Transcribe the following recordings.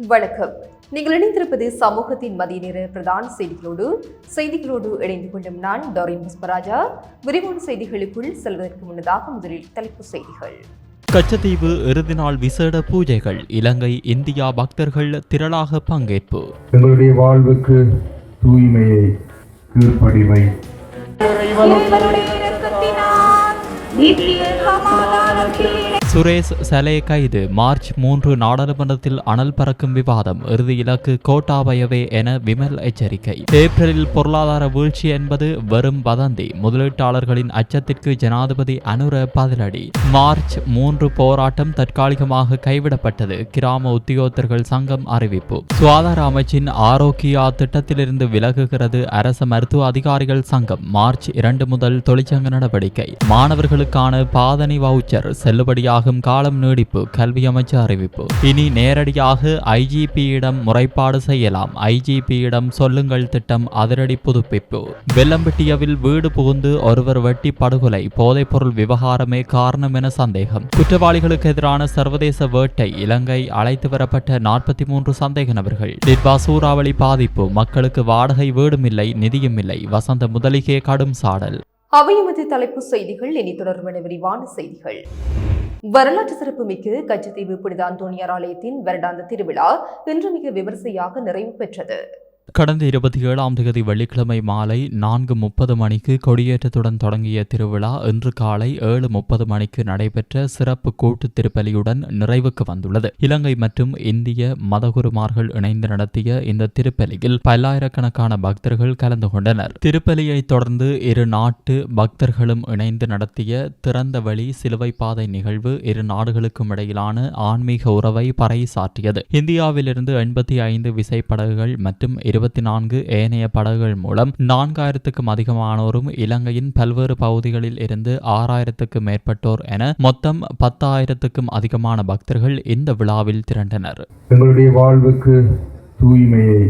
வணக்கம். நீங்கள் இணைந்திருப்பது சமூகத்தின் மதிய நேர பிரதான செய்திகளோடு இணைந்து கொள்ளும் நான் டோரின் புஷ்பராஜா. விரிவான செய்திகளுக்குள் செல்வதற்கு முன்னதாக முதலில் தலைப்புச் செய்திகள். கச்சத்தீவு இறுதி நாள் விசேட பூஜைகள். இலங்கை இந்தியா பக்தர்கள் திரளாக பங்கேற்பு. எங்களுடைய வாழ்வுக்கு தூய்மையை கீழ்ப்படிவை சுரேஷ் சலே கைது. மார்ச் 3 நாடாளுமன்றத்தில் அனல் பறக்கும் விவாதம். இறுதி இலக்கு கோட்டாபயவே என விமல் எச்சரிக்கை. ஏப்ரலில் பொருளாதார வீழ்ச்சி என்பது வெறும் வதந்தி. முதலீட்டாளர்களின் அச்சத்திற்கு ஜனாதிபதி அனுர பதிலடி. மார்ச் 3 போராட்டம் தற்காலிகமாக கைவிடப்பட்டது. கிராம உத்தியோகத்தர்கள் சங்கம் அறிவிப்பு. சுகாதார அமைச்சின் ஆரோக்கியா திட்டத்திலிருந்து விலகுகிறது அரசு மருத்துவ அதிகாரிகள் சங்கம். மார்ச் 2 முதல் தொழிற்சங்க நடவடிக்கை. மாணவர்களுக்கான பாதணி வவுச்சர் செல்லுபடியாக காலம் நீடிப்பு. கல்வி அமைச்சு அறிவிப்பு. இனி நேரடியாக ஐஜிபியிடம் முறைப்பாடு செய்யலாம். ஐஜிபியிடம் சொல்லுங்கள் திட்டம் அதிரடி புதுப்பிப்பு. வெள்ளம்பட்டியவில் வீடு புகுந்து ஒருவர் வெட்டி படுகொலை. போதைப்பொருள் விவகாரமே காரணம் என சந்தேகம். குற்றவாளிகளுக்கு எதிரான சர்வதேச வேட்டை. இலங்கை அழைத்து வரப்பட்ட 43 சந்தேக நபர்கள். நிர்வா சூறாவளி பாதிப்பு. மக்களுக்கு வாடகை வீடுமில்லை, நிதியுமில்லை. வசந்த முதலிகே கடும் சாடல். அவையமது தலைப்பு செய்திகள். இனி தொடர்பான விரிவான செய்திகள். வரலாற்று சிறப்புமிக்க கச்சத்தீவு புனித அந்தோணியார் ஆலயத்தின் வருடாந்த திருவிழா இன்று மிக விமரிசையாக நிறைவு பெற்றது. கடந்த 27ஆம் தேதி வெள்ளிக்கிழமை மாலை 4:30 மணிக்கு கொடியேற்றத்துடன் தொடங்கிய திருவிழா இன்று காலை 7:30 மணிக்கு நடைபெற்ற சிறப்பு கூட்டு திருப்பலியுடன் நிறைவுக்கு வந்துள்ளது. இலங்கை மற்றும் இந்திய மதகுருமார்கள் இணைந்து நடத்திய இந்த திருப்பலியில் பல்லாயிரக்கணக்கான பக்தர்கள் கலந்து கொண்டனர். திருப்பலியை தொடர்ந்து இரு நாட்டு பக்தர்களும் இணைந்து நடத்திய திறந்த வழி சிலுவை பாதை நிகழ்வு இரு நாடுகளுக்கும் இடையிலான ஆன்மீக உறவை பறைசாற்றியது. இந்தியாவிலிருந்து 85 விசைப்படகுகள் மற்றும் 24 ஏனைய படகுகள் மூலம் 4000க்கும் அதிகமானோரும் இலங்கையின் பல்வேறு பகுதிகளில் இருந்து 6000க்கும் மேற்பட்டோர் என மொத்தம் 10,000க்கும் அதிகமான பக்தர்கள் இந்த விழாவில் திரண்டனர். எங்களுடைய வாழ்வுக்கு தூய்மையை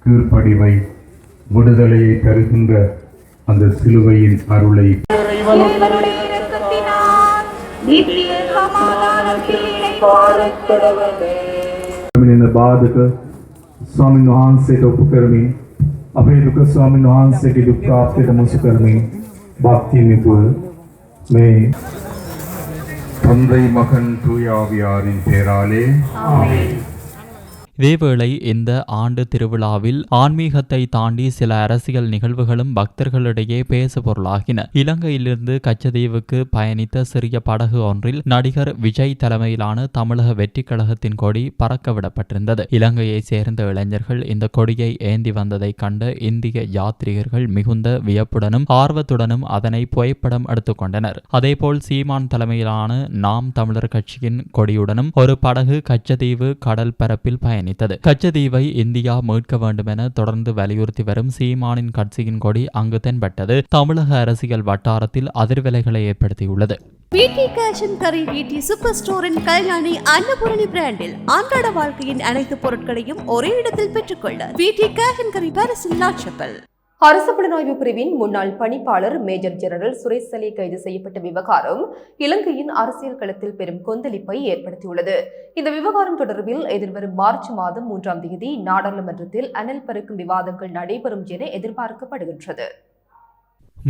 கீழ்ப்படிவை விடுதலையை தருகின்ற அந்த சிலுவையின் அருளை ස්වාමීන් වහන්සේට ඔප්පු කරමින් අපේ දුක ස්වාමීන් වහන්සේගේ දුක් ප්‍රාප්තියට මුසු කරමින් භක්තියෙන් යුතුව මේ தந்தை மகன் தூய ஆவியாரின் பெயராலே ஆமென். இதேவேளை இந்த ஆண்டு திருவிழாவில் ஆன்மீகத்தை தாண்டி சில அரசியல் நிகழ்வுகளும் பக்தர்களிடையே பேசு பொருளாகின. இலங்கையிலிருந்து கச்சத்தீவுக்கு பயணித்த சிறிய படகு ஒன்றில் நடிகர் விஜய் தலைமையிலான தமிழக வெற்றி கழகத்தின் கொடி பறக்க விடப்பட்டிருந்தது. இலங்கையை சேர்ந்த இளைஞர்கள் இந்த கொடியை ஏந்தி வந்ததை கண்ட இந்திய யாத்ரீகர்கள் மிகுந்த வியப்புடனும் ஆர்வத்துடனும் அதனை புகைப்படம் எடுத்துக்கொண்டனர். அதேபோல் சீமான் தலைமையிலான நாம் தமிழர் கட்சியின் கொடியுடனும் ஒரு படகு கச்சத்தீவு கடல் பரப்பில் கச்சத்தீவை இந்தியா மீட்க வேண்டும் என தொடர்ந்து வலியுறுத்தி வரும் சீமானின் கட்சியின் கொடி அங்கு தென்பட்டது. தமிழக அரசியல் வட்டாரத்தில் அதிர்வலைகளை ஏற்படுத்தியுள்ளது. VT cash and carry VT super ஸ்டோரின் கல்யாணி அன்னபூரணி பிராண்டில் அன்றாட வாழ்க்கையின் அனைத்து பொருட்களையும் ஒரே இடத்தில் பெற்றுக்கொள்ள வீட்டி கேஷ் அண்ட் கரி பாரிஸில் லாட்சப்பல். அரசு புலனாய்வு பிரிவின் முன்னாள் பணிப்பாளர் மேஜர் ஜெனரல் சுரேஷ் சலே கைது செய்யப்பட்ட விவகாரம் இலங்கையின் அரசியல் களத்தில் பெரும் கொந்தளிப்பை ஏற்படுத்தியுள்ளது. இந்த விவகாரம் தொடர்பில் எதிர்வரும் மார்ச் மாதம் 3ஆம் தேதி நாடாளுமன்றத்தில் அனல் பறக்கும் விவாதங்கள் நடைபெறும் என எதிர்பார்க்கப்படுகின்றது.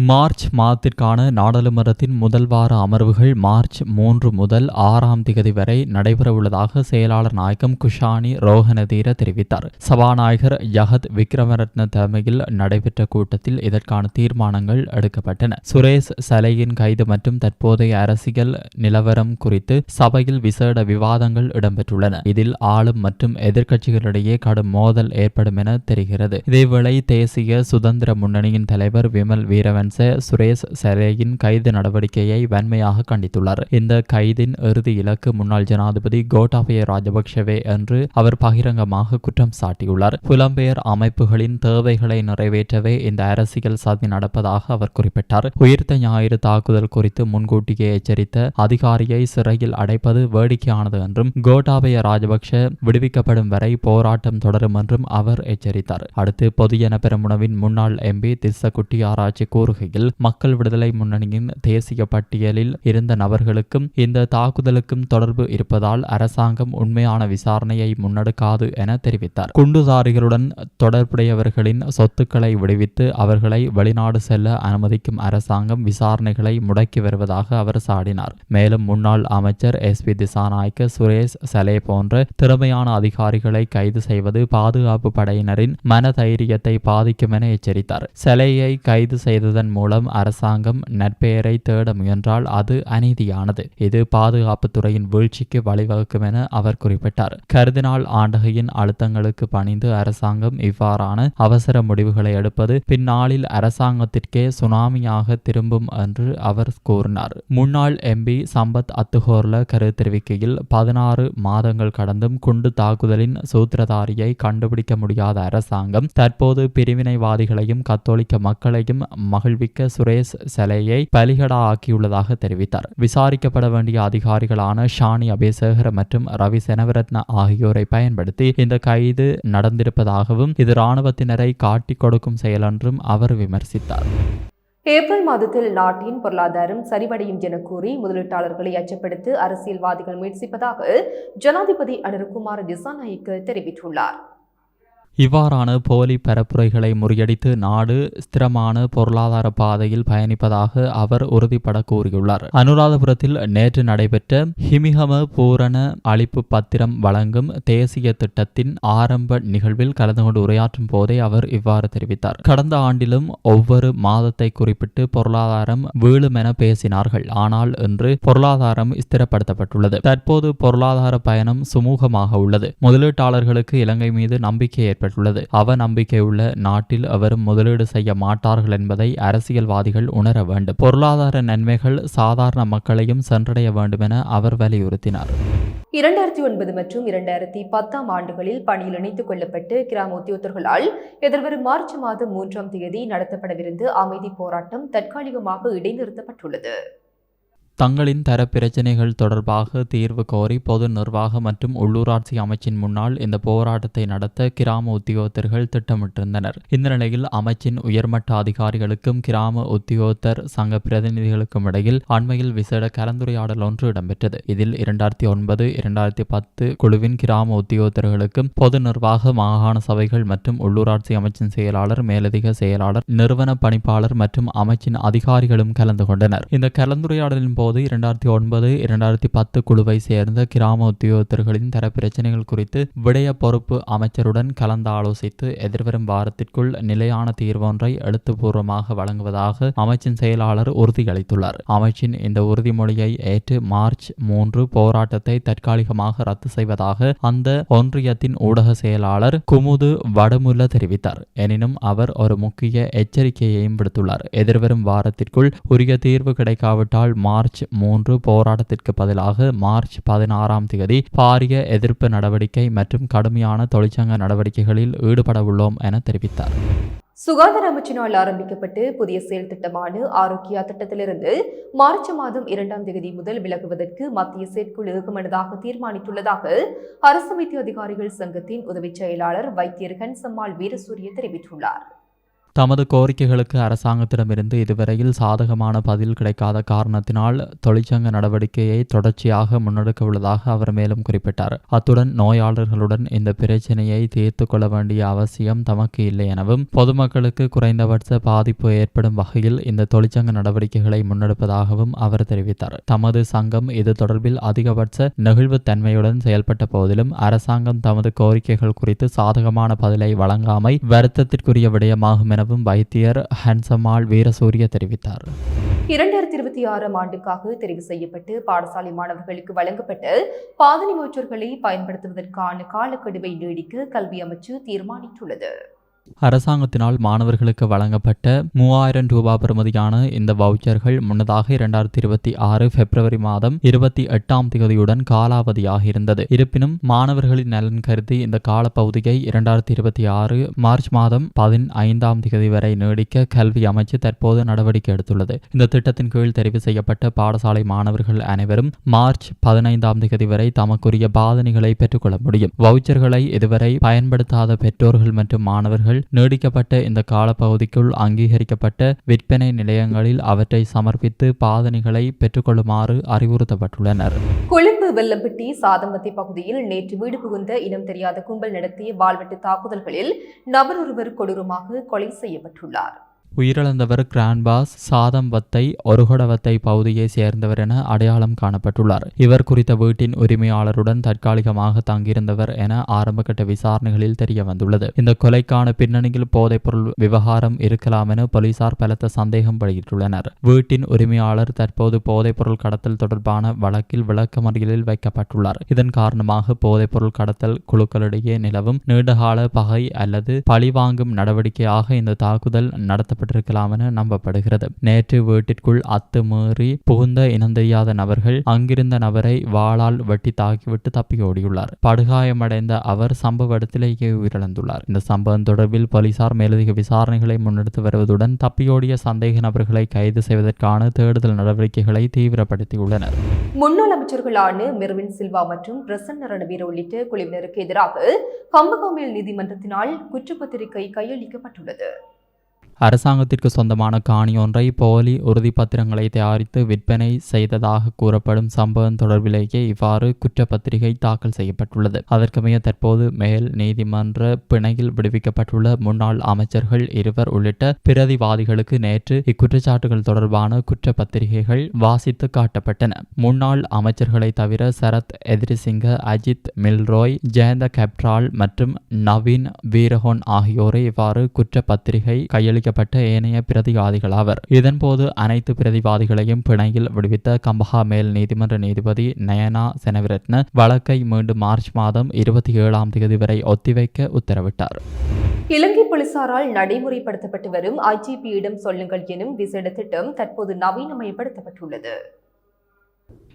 மார்ச் மாதத்திற்கான நாடாளுமன்றத்தின் முதல் வார அமர்வுகள் மார்ச் 3 முதல் 6ஆம் தேதி வரை நடைபெறவுள்ளதாக செயலாளர் நாயகம் குஷானி ரோஹனதீர தெரிவித்தார். சபாநாயகர் யகத் விக்ரமரத்ன தலைமையில் நடைபெற்ற கூட்டத்தில் இதற்கான தீர்மானங்கள் எடுக்கப்பட்டன. சுரேஷ் சலேயின் கைது மற்றும் தற்போதைய அரசியல் நிலவரம் குறித்து சபையில் விசேட விவாதங்கள் இடம்பெற்றுள்ளன. இதில் ஆளும் மற்றும் எதிர்க்கட்சிகளிடையே கடும் மோதல் ஏற்படும் என தெரிகிறது. இதேவேளை தேசிய சுதந்திர முன்னணியின் தலைவர் விமல் வீரவன் சுரேஷ் சலேயின் கைது நடவடிக்கையை வன்மையாக கண்டித்துள்ளார். இந்த கைதின் இறுதி இலக்கு முன்னாள் ஜனாதிபதி கோட்டாபய ராஜபக்ஷவே என்று அவர் பகிரங்கமாக குற்றம் சாட்டியுள்ளார். புலம்பெயர் அமைப்புகளின் தேவைகளை நிறைவேற்றவே இந்த அரசியல் சதி நடப்பதாக அவர் குறிப்பிட்டார். உயிர்த்த ஞாயிறு தாக்குதல் குறித்து முன்கூட்டியே எச்சரித்த அதிகாரியை சிறையில் அடைப்பது வேடிக்கையானது என்றும் கோட்டாபய ராஜபக்ஷ விடுவிக்கப்படும் வரை போராட்டம் தொடரும் என்றும் அவர் எச்சரித்தார். அடுத்து பொதுஜன பெரமுனவின் முன்னாள் எம்பி திஸ்ஸ குட்டியாராய்ச்சி கூறுகிறார். கூறுகையில், மக்கள் விடுதலை முன்னணியின் தேசிய பட்டியலில் இருந்த நபர்களுக்கும் இந்த தாக்குதலுக்கும் தொடர்பு இருப்பதால் அரசாங்கம் உண்மையான விசாரணையை முன்னெடுக்காது என தெரிவித்தார். குண்டுதாரிகளுடன் தொடர்புடையவர்களின் சொத்துக்களை விடுவித்து அவர்களை வெளிநாடு செல்ல அனுமதிக்கும் அரசாங்கம் விசாரணைகளை முடக்கி வருவதாக அவர் சாடினார். மேலும் முன்னாள் அமைச்சர் SP திசாநாயக்க, சுரேஷ் சலே போன்ற திறமையான அதிகாரிகளை கைது செய்வது பாதுகாப்பு படையினரின் மனதைரியத்தை பாதிக்கும் என எச்சரித்தார். சலேயை கைது செய்ததன் மூலம் அரசாங்கம் நற்பெயரை தேட முயன்றால் அது அநீதியானது. இது பாதுகாப்பு துறையின் வீழ்ச்சிக்கு வழிவகுக்கும் என அவர் குறிப்பிட்டார். கர்தினால் ஆண்டகையின் அழுத்தங்களுக்கு பணிந்து அரசாங்கம் இவ்வாறான அவசர முடிவுகளை எடுப்பது பின்னாளில் அரசாங்கத்திற்கே சுனாமியாக திரும்பும் என்று அவர் கூறினார். முன்னாள் MP சம்பத் அத்துகோர்ல கருத்து தெரிவிக்கையில், 16 மாதங்கள் கடந்தும் குண்டு தாக்குதலின் சூத்திரதாரியை கண்டுபிடிக்க முடியாத அரசாங்கம் தற்போது பிரிவினைவாதிகளையும் கத்தோலிக்க மக்களையும் மகிழ்விக்க சுரேஷ் சலேயை பலிகடா ஆக்கியுள்ளதாக தெரிவித்தார். விசாரிக்கப்பட வேண்டிய அதிகாரிகளான ஷானி அபேசேகர மற்றும் ரவி செனவரத்ன ஆகியோரை பயன்படுத்தி இந்த கைது நடந்திருப்பதாகவும் இது இராணுவத்தினரை காட்டிக் கொடுக்கும் செயல் என்றும் அவர் விமர்சித்தார். ஏப்ரல் மாதத்தில் நாட்டின் பொருளாதாரம் சரிவடையும் என கூறி முதலீட்டாளர்களை அச்சப்படுத்த அரசியல்வாதிகள் முயற்சிப்பதாக ஜனாதிபதி அனுரகுமார திசாநாயக்க தெரிவித்துள்ளார். இவ்வாறான போலி பரப்புரைகளை முறியடித்து நாடு ஸ்திரமான பொருளாதார பாதையில் பயணிப்பதாக அவர் உறுதிபட கூறியுள்ளார். அனுராதபுரத்தில் நேற்று நடைபெற்ற ஹிமிகம பூரண அளிப்பு பத்திரம் வழங்கும் தேசிய திட்டத்தின் ஆரம்ப நிகழ்வில் கலந்து கொண்டு உரையாற்றும் போதே அவர் இவ்வாறு தெரிவித்தார். கடந்த ஆண்டிலும் ஒவ்வொரு மாதத்தை குறிப்பிட்டு பொருளாதாரம் வீழும் என பேசினார்கள். ஆனால் இன்று பொருளாதாரம் ஸ்திரப்படுத்தப்பட்டுள்ளது. தற்போது பொருளாதார பயணம் சுமூகமாக உள்ளது. முதலீட்டாளர்களுக்கு இலங்கை மீது நம்பிக்கை அவநம்பிக்கை உள்ள நாட்டில் அவரும் முதலீடு செய்ய மாட்டார்கள் என்பதை அரசியல்வாதிகள் உணர வேண்டும். பொருளாதார நன்மைகள் சாதாரண மக்களையும் சென்றடைய வேண்டும் என அவர் வலியுறுத்தினார். 2009 மற்றும் 2010 ஆண்டுகளில் பணியில் இணைத்துக் கொள்ளப்பட்டு கிராம உத்தியோகர்களால் எதிர்வரும் மார்ச் மாதம் 3ஆம் தேதி நடத்தப்படவிருந்த அமைதி போராட்டம் தற்காலிகமாக இடைநிறுத்தப்பட்டுள்ளது. தங்களின் தர பிரச்சினைகள் தொடர்பாக தீர்வு கோரி பொது நிர்வாக மற்றும் உள்ளூராட்சி அமைச்சின் முன்னால் இந்த போராட்டத்தை நடத்த கிராம உத்தியோகத்தர்கள் திட்டமிட்டிருந்தனர். இந்த நிலையில் அமைச்சின் உயர்மட்ட அதிகாரிகளுக்கும் கிராம உத்தியோகத்தர் சங்க பிரதிநிதிகளுக்கும் இடையில் அண்மையில் விசேட கலந்துரையாடல் ஒன்று இடம்பெற்றது. இதில் 2009-2010 குழுவின் கிராம உத்தியோகத்தர்களுக்கும் பொது நிர்வாக மாகாண சபைகள் மற்றும் உள்ளூராட்சி அமைச்சின் செயலாளர், மேலதிக செயலாளர், நிறுவன பணிப்பாளர் மற்றும் அமைச்சின் அதிகாரிகளும் கலந்து கொண்டனர். இந்த கலந்துரையாடலின் போது 2009-2010 குழுவை சேர்ந்த கிராம உத்தியோகத்தர்களின் தர பிரச்சனைகள் குறித்து விடய பொறுப்பு அமைச்சருடன் கலந்து ஆலோசித்து எதிர்வரும் வாரத்திற்குள் நிலையான தீர்வொன்றை எழுத்துப்பூர்வமாக வழங்குவதாக அமைச்சின் செயலாளர் உறுதியளித்துள்ளார். அமைச்சின் இந்த உறுதிமொழியை ஏற்று மார்ச் 3 போராட்டத்தை தற்காலிகமாக ரத்து செய்வதாக அந்த ஒன்றியத்தின் ஊடக செயலாளர் குமுது வடமுல்ல தெரிவித்தார். எனினும் அவர் ஒரு முக்கிய எச்சரிக்கையையும் விடுத்துள்ளார். எதிர்வரும் வாரத்திற்குள் உரிய தீர்வு கிடைக்காவிட்டால் மார்ச் 3 போராட்டத்திற்கு பதிலாக மார்ச் 16ஆம் தேதி பாரிய எதிர்ப்பு நடவடிக்கை மற்றும் கடுமையான தொழிற்சங்க நடவடிக்கைகளில் ஈடுபட உள்ளோம் என தெரிவித்தார். சுகாதார அமைச்சினால் ஆரம்பிக்கப்பட்டு புதிய செயல் திட்டமான ஆரோக்கியா திட்டத்திலிருந்து மார்ச் மாதம் 2ஆம் தேதி முதல் விலகுவதற்கு மத்திய செயற்குழு ஏகமனதாக தீர்மானித்துள்ளதாக அரசு வைத்திய அதிகாரிகள் சங்கத்தின் உதவி செயலாளர் வைத்தியர் ஹன்சம்மாள் வீரசூரிய தெரிவித்துள்ளார். தமது கோரிக்கைகளுக்கு அரசாங்கத்திடமிருந்து இதுவரையில் சாதகமான பதில் கிடைக்காத காரணத்தினால் தொழிற்சங்க நடவடிக்கையை தொடர்ச்சியாக முன்னெடுக்க உள்ளதாக அவர் மேலும் குறிப்பிட்டார். அத்துடன் நோயாளர்களுடன் இந்த பிரச்சினையை தீர்த்து கொள்ள வேண்டிய அவசியம் தமக்கு இல்லை எனவும் பொதுமக்களுக்கு குறைந்தபட்ச பாதிப்பு ஏற்படும் வகையில் இந்த தொழிற்சங்க நடவடிக்கைகளை முன்னெடுப்பதாகவும் அவர் தெரிவித்தார். தமது சங்கம் இது தொடர்பில் அதிகபட்ச நெகிழ்வுத்தன்மையுடன் செயல்பட்ட போதிலும் அரசாங்கம் தமது கோரிக்கைகள் குறித்து சாதகமான பதிலை வழங்காமை வருத்தத்திற்குரிய விடயமாகும் என வைத்தியர் ஹன்சம்மாள் வீரசூரிய தெரிவித்தார். 2026ஆம் ஆண்டுக்காக தெரிவு செய்யப்பட்டு பாடசாலை மாணவர்களுக்கு வழங்கப்பட்ட பாதணி மோச்சர்களை பயன்படுத்துவதற்கான காலக்கெடுவை நீடிக்க கல்வி அமைச்சு தீர்மானித்துள்ளது. அரசாங்கத்தினால் மாணவர்களுக்கு வழங்கப்பட்ட 3000 ரூபாய் பெறுமதியான இந்த வவுச்சர்கள் முன்னதாக 2026 பிப்ரவரி மாதம் 28ஆம் தேதியுடன் காலாவதியாக இருந்தது. இருப்பினும் மாணவர்களின் நலன் கருதி இந்த காலப்பகுதியை 2026 மார்ச் மாதம் 15ஆம் தேதி வரை நீடிக்க கல்வி அமைச்சு தற்போது நடவடிக்கை எடுத்துள்ளது. இந்த திட்டத்தின் கீழ் தெரிவு செய்யப்பட்ட பாடசாலை மாணவர்கள் அனைவரும் மார்ச் 15ஆம் தேதி வரை தமக்குரிய பாதணிகளை பெற்றுக்கொள்ள முடியும். வவுச்சர்களை இதுவரை பயன்படுத்தாத பெற்றோர்கள் மற்றும் மாணவர்கள் விவசாயிகள் நீடிக்கப்பட்ட இந்த காலப்பகுதிக்குள் அங்கீகரிக்கப்பட்ட விற்பனை நிலையங்களில் அவற்றை சமர்ப்பித்து பாதணிகளை பெற்றுக்கொள்ளுமாறு அறிவுறுத்தப்பட்டுள்ளனர். கொழும்பு வெள்ளம்பட்டி சாதம்பத்தி பகுதியில் நேற்று வீடு புகுந்த இனம் தெரியாத கும்பல் நடத்திய வாள்வெட்டு தாக்குதல்களில் நபர் ஒருவர் கொடூரமாக கொலை செய்யப்பட்டுள்ளார். உயிரிழந்தவர் கிராண்ட்பாஸ் சாதம்பத்தை ஒருகொடவத்தை பகுதியை சேர்ந்தவர் என அடையாளம் காணப்பட்டுள்ளார். இவர் குறித்த வீட்டின் உரிமையாளருடன் தற்காலிகமாக தங்கியிருந்தவர் என ஆரம்பகட்ட விசாரணைகளில் தெரிய வந்துள்ளது. இந்த கொலைக்கான பின்னணியில் போதைப்பொருள் விவகாரம் இருக்கலாம் என போலீசார் பலத்த சந்தேகம் வெளியிட்டுள்ளனர். வீட்டின் உரிமையாளர் தற்போது போதைப்பொருள் கடத்தல் தொடர்பான வழக்கில் விளக்கமறியலில் வைக்கப்பட்டுள்ளார். இதன் காரணமாக போதைப்பொருள் கடத்தல் குழுக்களிடையே நிலவும் நீண்டகால பகை அல்லது பழிவாங்கும் நடவடிக்கையாக இந்த தாக்குதல் நடத்தப்பட்டிருக்கலாம் என நம்பப்படுகிறது. நேற்று வீட்டிற்குள் அத்துமீறி புகுந்த இனந்தெரியாத நபர்கள் அங்கிருந்த நபரை வாளால் வெட்டி தாக்கிவிட்டு தப்பி ஓடியுள்ளார். படுகாயமடைந்த அவர் சம்பவ இடத்திலேயே உயிரிழந்துள்ளார். இந்த சம்பவம் தொடர்பில் போலீசார் மேலதிக விசாரணைகளை முன்னெடுத்து வருவதுடன் தப்பியோடிய சந்தேக நபர்களை கைது செய்வதற்கான தேடுதல் நடவடிக்கைகளை தீவிரப்படுத்தியுள்ளனர். முன்னாள் அமைச்சர்களான மெர்வின் சில்வா மற்றும் பிரசன்ன ரணவீர உள்ளிட்ட குழுவினருக்கு எதிராக கம்பகோவில் நீதிமன்றத்தினால் குற்றப்பத்திரிகை கையளிக்கப்பட்டுள்ளது. அரசாங்கத்திற்கு சொந்தமான காணி ஒன்றை போலி உறுதிப்பத்திரங்களை தயாரித்து விற்பனை செய்ததாக கூறப்படும் சம்பவம் தொடர்பிலேயே இவ்வாறு குற்றப்பத்திரிகை தாக்கல் செய்யப்பட்டுள்ளது. அதற்கமைய தற்போது மேல் நீதிமன்ற பிணையில் விடுவிக்கப்பட்டுள்ள முன்னாள் அமைச்சர்கள் இருவர் உள்ளிட்ட பிரதிவாதிகளுக்கு நேற்று இக்குற்றச்சாட்டுகள் தொடர்பான குற்றப்பத்திரிகைகள் வாசித்து காட்டப்பட்டன. முன்னாள் அமைச்சர்களை தவிர சரத் எதிரிசிங்க, அஜித் மில்ரோய், ஜெயந்த கேப்ரால் மற்றும் நவீன் வீரஹோன் ஆகியோரை இவ்வாறு குற்றப்பத்திரிகை கையளிக்கப்பட்ட ஏனைய பிரதிவாதிகள் ஆவர். இதன்போது அனைத்து பிரதிவாதிகளையும் பிணையில் விடுவித்த கம்பஹா மேல் நீதிமன்ற நீதிபதி நயனா செனவிரட்ன வழக்கை மீண்டும் மார்ச் மாதம் 27ஆம் தேதி வரை ஒத்திவைக்க உத்தரவிட்டார். இலங்கை போலீசாரால் நடைமுறைப்படுத்தப்பட்டு வரும் ஐஜிபியிடம் சொல்லுங்கள் எனும் விசேட திட்டம் தற்போது நவீனமயப்படுத்தப்பட்டுள்ளது.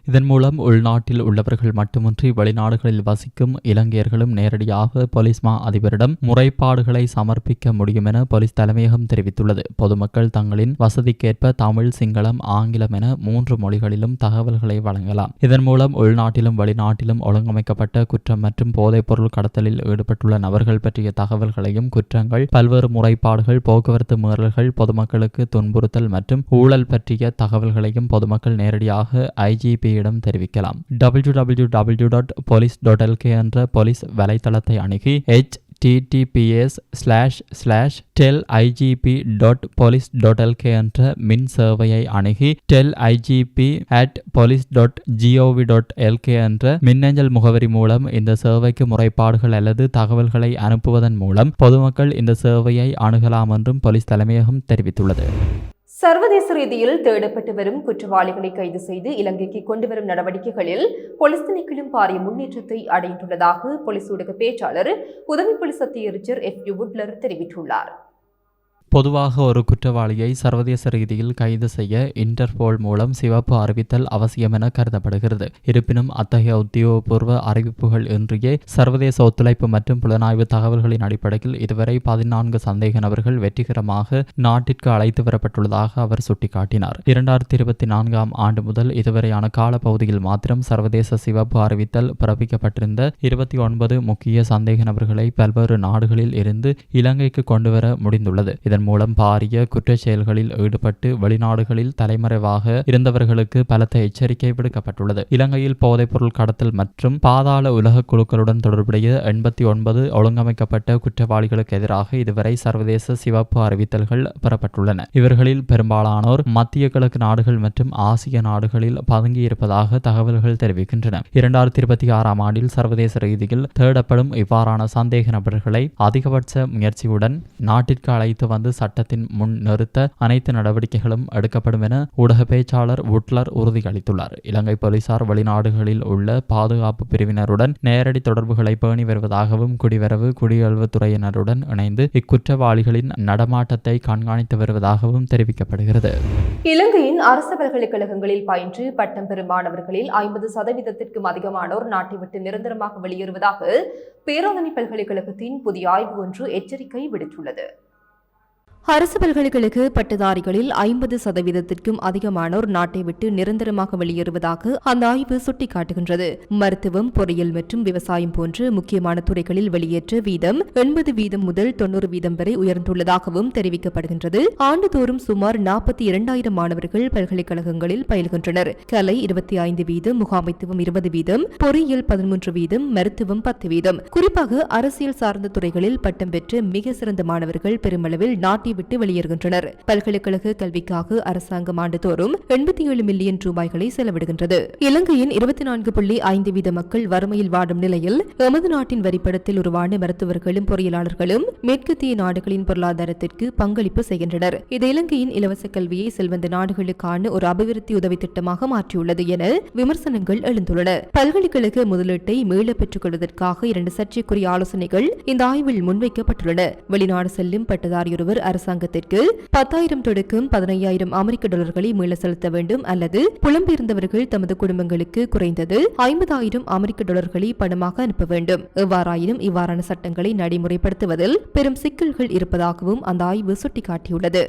இதன் மூலம் உள்நாட்டில் உள்ளவர்கள் மட்டுமின்றி வெளிநாடுகளில் வசிக்கும் இலங்கையர்களும் நேரடியாக போலீஸ் மா அதிபரிடம் முறைப்பாடுகளை சமர்ப்பிக்க முடியும் என போலீஸ் தலைமையகம் தெரிவித்துள்ளது. பொதுமக்கள் தங்களின் வசதிக்கேற்ப தமிழ், சிங்களம், ஆங்கிலம் என 3 மொழிகளிலும் தகவல்களை வழங்கலாம். இதன் மூலம் உள்நாட்டிலும் வெளிநாட்டிலும் ஒழுங்கமைக்கப்பட்ட குற்றம் மற்றும் போதைப் பொருள் கடத்தலில் ஈடுபட்டுள்ள நபர்கள் பற்றிய தகவல்களையும், குற்றங்கள், பல்வேறு முறைப்பாடுகள், போக்குவரத்து மீறல்கள், பொதுமக்களுக்கு துன்புறுத்தல் மற்றும் ஊழல் பற்றிய தகவல்களையும் பொதுமக்கள் நேரடியாக ஐஜிபி தெரிவிக்கலாம். www.police.lk என்ற போலீஸ் வலைத்தளத்தை அணுகி https://telligp.police.lk என்ற மின் சேவையை அணுகி teligp@police.gov.lk என்ற மின்னஞ்சல் முகவரி மூலம் இந்த சேவைக்கு முறைப்பாடுகள் அல்லது தகவல்களை அனுப்புவதன் மூலம் பொதுமக்கள் இந்த சேவையை அணுகலாம் என்றும் போலீஸ் தலைமையகம் தெரிவித்துள்ளது. சர்வதேச ரீதியில் தேடப்பட்டு வரும் குற்றவாளிகளை கைது செய்து இலங்கைக்கு கொண்டுவரும் நடவடிக்கைகளில் போலீஸ் திணைக்களம் பாரிய முன்னேற்றத்தை அடைந்துள்ளதாக போலீஸ் ஊடக பேச்சாளர் உதவி போலீஸ் அத்தியட்சர் FU வுட்லர் தெரிவித்துள்ளார். பொதுவாக ஒரு குற்றவாளியை சர்வதேச ரீதியில் கைது செய்ய இன்டர்போல் மூலம் சிவப்பு அறிவித்தல் அவசியம் என கருதப்படுகிறது. இருப்பினும் அத்தகைய உத்தியோகபூர்வ அறிவிப்புகள் இன்றியே சர்வதேச ஒத்துழைப்பு மற்றும் புலனாய்வு தகவல்களின் அடிப்படையில் இதுவரை 14 சந்தேக நபர்கள் வெற்றிகரமாக நாட்டிற்கு அழைத்து வரப்பட்டுள்ளதாக அவர் சுட்டிக்காட்டினார். 2024ஆம் ஆண்டு முதல் இதுவரையான காலப்பகுதியில் மாத்திரம் சர்வதேச சிவப்பு அறிவித்தல் பிறப்பிக்கப்பட்டிருந்த 29 முக்கிய சந்தேக நபர்களை பல்வேறு நாடுகளில் இருந்து இலங்கைக்கு கொண்டுவர முடிந்துள்ளது. இதன் மூலம் பாரிய குற்றச் செயல்களில் ஈடுபட்டு வெளிநாடுகளில் தலைமறைவாக இருந்தவர்களுக்கு பலத்த எச்சரிக்கை விடுக்கப்பட்டுள்ளது. இலங்கையில் போதைப்பொருள் கடத்தல் மற்றும் பாதாள உலக குழுக்களுடன் தொடர்புடைய 89 ஒழுங்கமைக்கப்பட்ட குற்றவாளிகளுக்கு எதிராக இதுவரை சர்வதேச சிவப்பு அறிவித்தல்கள் பெறப்பட்டுள்ளன. இவர்களில் பெரும்பாலானோர் மத்திய கிழக்கு நாடுகள் மற்றும் ஆசிய நாடுகளில் பதுங்கியிருப்பதாக தகவல்கள் தெரிவிக்கின்றன. 2026ஆம் ஆண்டில் சர்வதேச ரீதியில் தேடப்படும் இவ்வாறான சந்தேக நபர்களை அதிகபட்ச முயற்சியுடன் நாட்டிற்கு அழைத்து வந்து சட்டத்தின் முன் நிறுத்த அனைத்து நடவடிக்கைகளும் எடுக்கப்படும் என ஊடக பேச்சாளர் வுட்லர் உறுதியளித்துள்ளார். இலங்கை போலீசார் வெளிநாடுகளில் உள்ள பாதுகாப்பு பிரிவினருடன் நேரடி தொடர்புகளை பேணி வருவதாகவும் குடிவரவு குடியல்வு துறையினருடன் இணைந்து இக்குற்றவாளிகளின் நடமாட்டத்தை கண்காணித்து வருவதாகவும் தெரிவிக்கப்படுகிறது. இலங்கையின் அரசு பல்கலைக்கழகங்களில் பயின்று பட்டம் பெறும் மாணவர்களில் 50% அதிகமானோர் நாட்டை விட்டு நிரந்தரமாக வெளியேறுவதாக பேராதனை பல்கலைக்கழகத்தின் புதிய ஆய்வு ஒன்று எச்சரிக்கை விடுத்துள்ளது. அரசு பல்கலைக்கழக பட்டதாரிகளில் 50% அதிகமானோர் நாட்டை விட்டு நிரந்தரமாக வெளியேறுவதாக அந்த ஆய்வு சுட்டிக்காட்டுகின்றது. மருத்துவம், பொறியியல் மற்றும் விவசாயம் போன்ற முக்கியமான துறைகளில் வெளியேற்ற வீதம் 80% முதல் 90% வரை உயர்ந்துள்ளதாகவும் தெரிவிக்கப்படுகின்றது. ஆண்டுதோறும் சுமார் 42,000 மாணவர்கள் பல்கலைக்கழகங்களில் பயில்கின்றனர். கலை 25%, முகாமைத்துவம் 20%, பொறியியல் 13%, மருத்துவம் 10%. குறிப்பாக அரசியல் சார்ந்த துறைகளில் பட்டம் பெற்ற மிக சிறந்த மாணவர்கள் பெருமளவில் நாட்டை விட்டு வெளியேறுகின்றனர். பல்கலைக்கழக கல்விக்காக அரசாங்கம் ஆண்டுதோறும் 87 மில்லியன் ரூபாய்களை செலவிடுகின்றது. இலங்கையின் 24.5% மக்கள் வறுமையில் வாடும் நிலையில் எமது நாட்டின் வரிப்படத்தில் உருவான மருத்துவர்களும் பொறியியலாளர்களும் மேற்கத்திய நாடுகளின் பொருளாதாரத்திற்கு பங்களிப்பு செய்கின்றனர். இது இலங்கையின் இலவச கல்வியை செல்வந்த நாடுகளுக்கான ஒரு அபிவிருத்தி உதவி திட்டமாக மாற்றியுள்ளது என விமர்சனங்கள் எழுந்துள்ளன. பல்கலைக்கழக முதலீட்டை மீள பெற்றுக் கொள்வதற்காக 2 சர்ச்சைக்குரிய ஆலோசனைகள் இந்த ஆய்வில் முன்வைக்கப்பட்டுள்ளன. வெளிநாடு செல்லும் பட்டதாரியொருவர் அரசாங்கத்திற்கு 10,000 தொடக்கம் 15,000 அமெரிக்க டாலர்களை மீள செலுத்த வேண்டும் அல்லது புலம்பெயர்ந்தவர்கள் தமது குடும்பங்களுக்கு குறைந்தது 50,000 அமெரிக்க டாலர்களை பணமாக அனுப்ப வேண்டும். எவ்வாறாயினும் இவ்வாறான சட்டங்களை நடைமுறைப்படுத்துவதில் பெரும் சிக்கல்கள் இருப்பதாகவும் அந்த ஆய்வு சுட்டிக்காட்டியுள்ளது.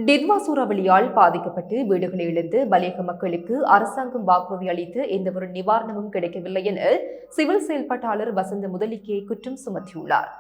டிட்வா சூறாவளியால் பாதிக்கப்பட்டு வீடுகளை இழந்து மலையக மக்களுக்கு அரசாங்கம் வாக்குறுதி அளித்து எந்தவொரு நிவாரணமும் கிடைக்கவில்லை என சிவில் செயல்பாட்டாளர் வசந்த முதலிக்கே குற்றம் சுமத்தியுள்ளார்.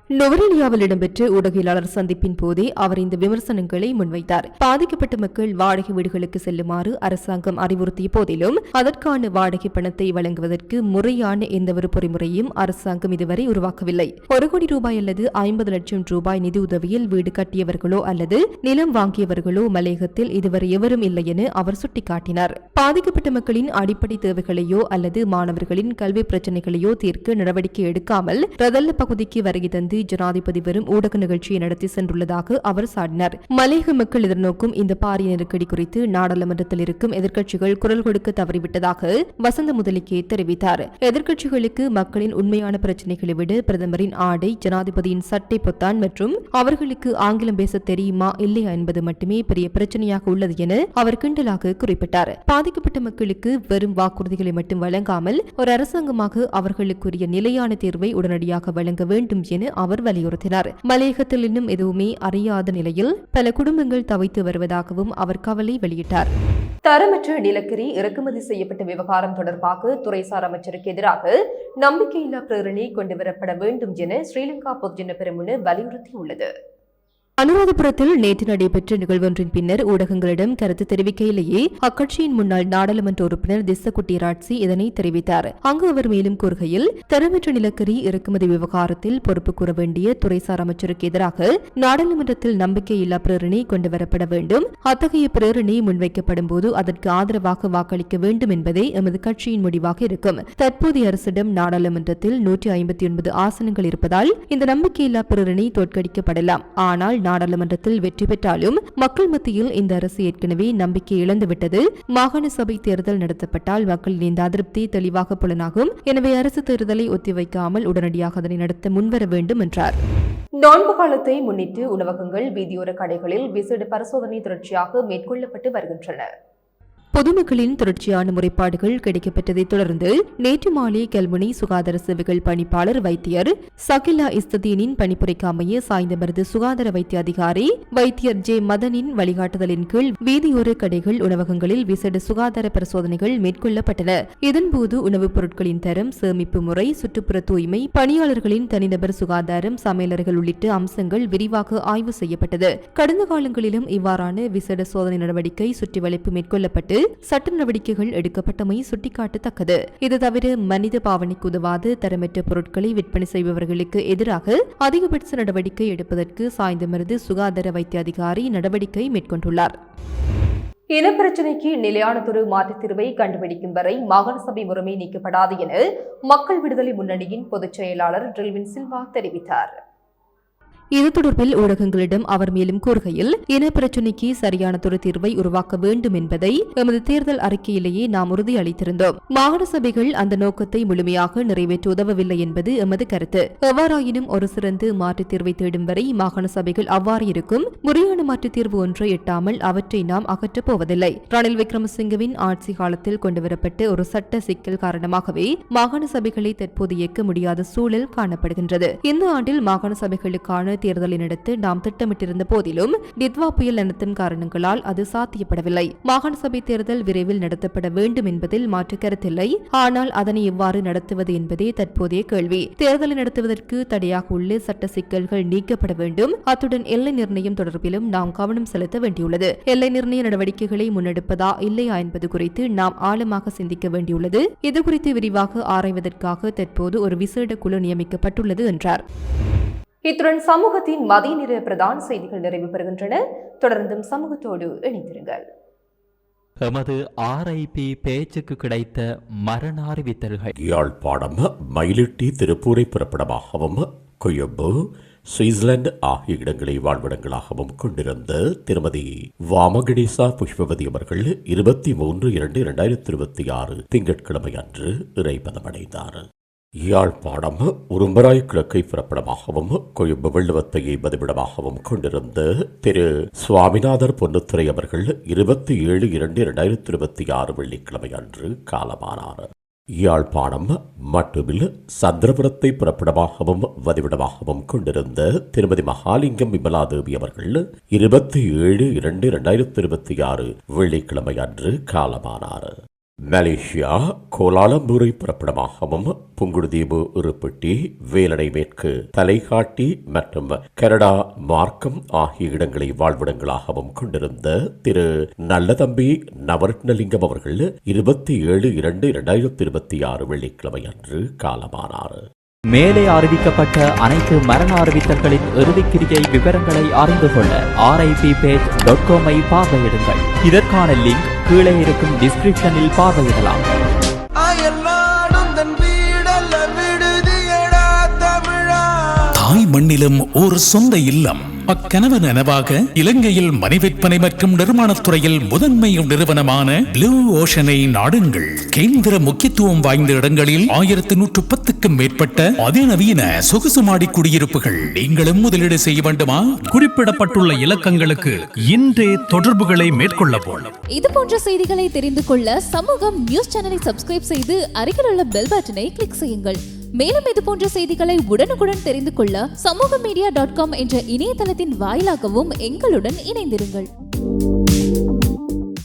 நுவரெலியாவில் இடம்பெற்ற ஊடகவியலாளர் சந்திப்பின் போதே அவர் இந்த விமர்சனங்களை முன்வைத்தார். பாதிக்கப்பட்ட மக்கள் வாடகை வீடுகளுக்கு செல்லுமாறு அரசாங்கம் அறிவுறுத்திய போதிலும் அதற்கான வாடகை பணத்தை வழங்குவதற்கு முறையான எந்தவொரு பொறிமுறையும் அரசாங்கம் இதுவரை உருவாக்கவில்லை. 1 கோடி ரூபாய் அல்லது 50 லட்சம் ரூபாய் நிதியுதவியில் வீடு கட்டியவர்களோ அல்லது நிலம் வாங்கியவர்களோ மலையகத்தில் இதுவரை எவரும் இல்லை என அவர் சுட்டிக்காட்டினார். பாதிக்கப்பட்ட மக்களின் அடிப்படை தேவைகளையோ அல்லது மாணவர்களின் கல்வி பிரச்சினைகளையோ தீர்க்க நடவடிக்கை எடுக்காமல் ரதல்ல பகுதிக்கு வருகை தந்து ஜனாதிபதி வெறும் ஊடக நிகழ்ச்சியை நடத்தி சென்றுள்ளதாக அவர் சாடினார். மலையக மக்கள் எதிர்நோக்கும் இந்த பாரிய நெருக்கடி குறித்து நாடாளுமன்றத்தில் இருக்கும் எதிர்க்கட்சிகள் குரல் கொடுக்க தவறிவிட்டதாக வசந்த முதலிக்கே தெரிவித்தார். எதிர்க்கட்சிகளுக்கு மக்களின் உண்மையான பிரச்சினைகளை விட பிரதமரின் ஆடை, ஜனாதிபதியின் சட்டை பொத்தான் மற்றும் அவர்களுக்கு ஆங்கிலம் பேச தெரியுமா இல்லையா என்பது மட்டுமே பெரிய பிரச்சனையாக உள்ளது என அவர் கிண்டலாக குறிப்பிட்டார். பாதிக்கப்பட்ட மக்களுக்கு வெறும் வாக்குறுதிகளை மட்டும் வழங்காமல் ஒரு அரசாங்கமாக அவர்களுக்குரிய நிலையான தீர்வை உடனடியாக வழங்க வேண்டும் என அவர் வலியுறுத்தினார். மலையகத்தில் இன்னும் எதுவுமே அறியாத நிலையில் பல குடும்பங்கள் தவித்து வருவதாகவும் அவர் கவலை வெளியிட்டார். தரமற்ற நிலக்கரி இறக்குமதி செய்யப்பட்ட விவகாரம் தொடர்பாக துறைசார் அமைச்சருக்கு எதிராக நம்பிக்கையில்லா பிரேரணை கொண்டுவரப்பட வேண்டும் என ஸ்ரீலங்கா பொதுஜன பெரமுன வலியுறுத்தியுள்ளது. அனுராதபுரத்தில் நேற்று நடைபெற்ற நிகழ்வொன்றின் பின்னர் ஊடகங்களிடம் கருத்து தெரிவிக்கையிலேயே அக்கட்சியின் முன்னாள் நாடாளுமன்ற உறுப்பினர் திஸ்ஸகுட்டி ராட்சி இதனை தெரிவித்தார். அங்கு அவர் மேலும் கூறுகையில், தரமற்ற நிலக்கரி இறக்குமதி விவகாரத்தில் பொறுப்பு கூற வேண்டிய துறைசார் அமைச்சருக்கு எதிராக நாடாளுமன்றத்தில் நம்பிக்கையில்லா பிரேரணை கொண்டுவரப்பட வேண்டும். அத்தகைய பிரேரணை முன்வைக்கப்படும் போது அதற்கு ஆதரவாக வாக்களிக்க வேண்டும் என்பதே எமது கட்சியின் முடிவாக இருக்கும். தற்போதைய அரசிடம் நாடாளுமன்றத்தில் 159 ஆசனங்கள் இருப்பதால் இந்த நம்பிக்கையில்லா பிரேரணை தோற்கடிக்கப்படலாம். ஆனால் நாடாளுமன்றத்தில் வெற்றி பெற்றாலும் மக்கள் மத்தியில் இந்த அரசு ஏற்கனவே நம்பிக்கை இழந்துவிட்டது. மாகாண சபை தேர்தல் நடத்தப்பட்டால் மக்களின் இந்த அதிருப்தி தெளிவாக புலனாகும். எனவே அரசு தேர்தலை ஒத்திவைக்காமல் உடனடியாக அதனை நடத்த முன்வர வேண்டும் என்றார். நோன்பு காலத்தை முன்னிட்டு உணவகங்கள், வீதியோர கடைகளில் விசேட பரிசோதனை தொடர்ச்சியாக மேற்கொள்ளப்பட்டு வருகின்றன. பொதுமக்களின் தொடர்ச்சியான முறைப்பாடுகள் கிடைக்கப்பட்டதை தொடர்ந்து நேற்று மாலை கல்முனை சுகாதார சேவைகள் பணிப்பாளர் வைத்தியர் சகிலா இஸ்ததீனின் பணிப்புரைக்கு அமைய சாய்ந்தமருது சுகாதார வைத்திய அதிகாரி வைத்தியர் ஜே மதனின் வழிகாட்டுதலின் கீழ் வீதியோர கடைகள், உணவகங்களில் விசேட சுகாதார பரிசோதனைகள் மேற்கொள்ளப்பட்டன. இதன்போது உணவுப் பொருட்களின் தரம், சேமிப்பு முறை, சுற்றுப்புற தூய்மை, பணியாளர்களின் தனிநபர் சுகாதாரம், சமையலறைகள் உள்ளிட்ட அம்சங்கள் விரிவாக ஆய்வு செய்யப்பட்டது. கடந்த காலங்களிலும் இவ்வாறான விசேட சோதனை நடவடிக்கை சுற்றி வளைப்பு மேற்கொள்ளப்பட்டு சட்ட நடவடிக்கைகள் எடுக்கப்பட்டமை சுட்டிக்காட்டத்தக்கது. இது தவிர மனித பாவனைக்கு உதவாத தரமற்ற பொருட்களை விற்பனை செய்பவர்களுக்கு எதிராக அதிகபட்ச நடவடிக்கை எடுப்பதற்கு சாய்ந்தமருது சுகாதார வைத்திய அதிகாரி நடவடிக்கை மேற்கொண்டுள்ளார். இனப்பிரச்சினைக்கு நிலையானதொரு மாற்றுத் தீர்வை கண்டுபிடிக்கும் வரை மாகாண சபை முறைமை நீக்கப்படாது என மக்கள் விடுதலை முன்னணியின் பொதுச் செயலாளர் ட்ரில்வின் சில்வா தெரிவித்தார். இது தொடர்பில் ஊடகங்களிடம் அவர் மேலும் கூறுகையில், இனப்பிரச்சினைக்கு சரியானதொரு தீர்வை உருவாக்க வேண்டும் என்பதை எமது தேர்தல் அறிக்கையிலேயே நாம் உறுதியளித்திருந்தோம். மாகாண சபைகள் அந்த நோக்கத்தை முழுமையாக நிறைவேற்ற உதவவில்லை என்பது எமது கருத்து. எவ்வாறாயினும் ஒரு சிறந்த மாற்றுத் தீர்வை தேடும் வரை மாகாண சபைகள் அவ்வாறு இருக்கும். முறையான மாற்றுத் தீர்வு ஒன்றை எட்டாமல் அவற்றை நாம் அகற்றப் போவதில்லை. ரணில் விக்ரமசிங்கவின் ஆட்சி காலத்தில் கொண்டுவரப்பட்ட ஒரு சட்ட சிக்கல் காரணமாகவே மாகாண சபைகளை தற்போது இயக்க முடியாத சூழல் காணப்படுகின்றது. இந்த ஆண்டில் மாகாண சபைகளுக்கான தேர்தலை நடத்த நாம் திட்டமிட்டிருந்த போதிலும் டித்வா புயல் அனர்த்தம் காரணங்களால் அது சாத்தியப்படவில்லை. மாகாண சபை தேர்தல் விரைவில் நடத்தப்பட வேண்டும் என்பதில் மாற்று கருத்தில்லை. ஆனால் அதனை எவ்வாறு நடத்துவது என்பதே தற்போதைய கேள்வி. தேர்தலை நடத்துவதற்கு தடையாக உள்ள சட்ட சிக்கல்கள் நீக்கப்பட வேண்டும். அத்துடன் எல்லை நிர்ணயம் தொடர்பிலும் நாம் கவனம் செலுத்த வேண்டியுள்ளது. எல்லை நிர்ணய நடவடிக்கைகளை முன்னெடுப்பதா இல்லையா என்பது குறித்து நாம் ஆழமாக சிந்திக்க வேண்டியுள்ளது. இதுகுறித்து விரிவாக ஆராய்வதற்காக தற்போது ஒரு விசேட குழு நியமிக்கப்பட்டுள்ளது என்றார். இத்துடன் சமூகத்தின் மதிய நேர பிரதான செய்திகள் நிறைவு பெறுகின்றன. தொடர்ந்தும் சமூகத்தோடு இணைந்திருங்கள். எமது RIP பேச்சுக்கு கிடைத்த மரண அறிவித்தல்கள். யாழ்ப்பாணம் மயிலிட்டி திருப்பூரை பிறப்பிடமாகவும் கொழும்பு சுவிட்சர்லாந்து ஆகிய இடங்களை வாழ்விடங்களாகவும் கொண்டிருந்த திருமதி வாமகணேசா புஷ்பவதி அவர்கள் 23/2/2026 திங்கட்கிழமை அன்று இறைப்பதமடைந்தார். யாழ்ப்பாணம் உரும்பராய் கிழக்கை பிறப்பிடமாகவும் கொழும்பு வெள்ளுவத்தையை பதிவிடமாகவும் கொண்டிருந்த திரு சுவாமிநாதர் பொன்னுத்துறை அவர்கள் 27/2/2026 வெள்ளிக்கிழமை அன்று காலமானார். யாழ்ப்பாணம் மட்டுமில் சந்திரபுரத்தை பிறப்பிடமாகவும் வதிவிடமாகவும் கொண்டிருந்த திருமதி மகாலிங்கம் விமலாதேவி அவர்கள் 27/2/2026 வெள்ளிக்கிழமை அன்று காலமானார். மலேசியா கோலாலம்பூரை பிறப்பிடமாகவும் புங்குடுதீவு இருப்பட்டி வேலணை மேற்கு தலைகாட்டி மற்றும் கனடா மார்க்கம் ஆகிய இடங்களை வாழ்விடங்களாகவும் கொண்டிருந்த திரு நல்லதம்பி நவரத்னலிங்கம் அவர்கள் 27/2/2026 வெள்ளிக்கிழமை அன்று காலமானார். மேலே அறிவிக்கப்பட்ட அனைத்து மரண அறிவித்தல்களின் இறுதிக்கிரியை விவரங்களை அறிந்து கொள்ள RIPpage.com பார்வையிடுங்கள். இதற்கான லிங்க் கீழே இருக்கும் டிஸ்கிரிப்ஷனில் பார்வையிடலாம். தாய் மண்ணிலும் ஒரு சொந்த இல்லம். அக்கனவு நனவாக இலங்கையில் மனைவிற்பனை மற்றும் நிர்மாணத்துறையில் முதன்மை நிறுவனமான ப்ளூ ஓஷனை நாடுங்கள். கேந்திர முக்கியத்துவம் வாய்ந்த இடங்களில் 1110க்கும் மேற்பட்ட அதிநவீன சொகுசு மாடி குடியிருப்புகள். நீங்களும் முதலீடு செய்ய வேண்டுமா? குறிப்பிடப்பட்டுள்ள இலக்கங்களுக்கு இன்றே தொடர்புகளை மேற்கொள்ளவும். இது போன்ற செய்திகளை தெரிந்து கொள்ள சமூகம் நியூஸ் சேனலை சப்ஸ்கிரைப் செய்து அருகில் உள்ள பெல் பட்டனை கிளிக் செய்யுங்கள். மேலும் இது போன்ற செய்திகளை உடனுக்குடன் தெரிந்து கொள்ள சமூகமீடியா.com என்ற இணையதளத்தின் வாயிலாகவும் எங்களுடன் இணைந்திருங்கள்.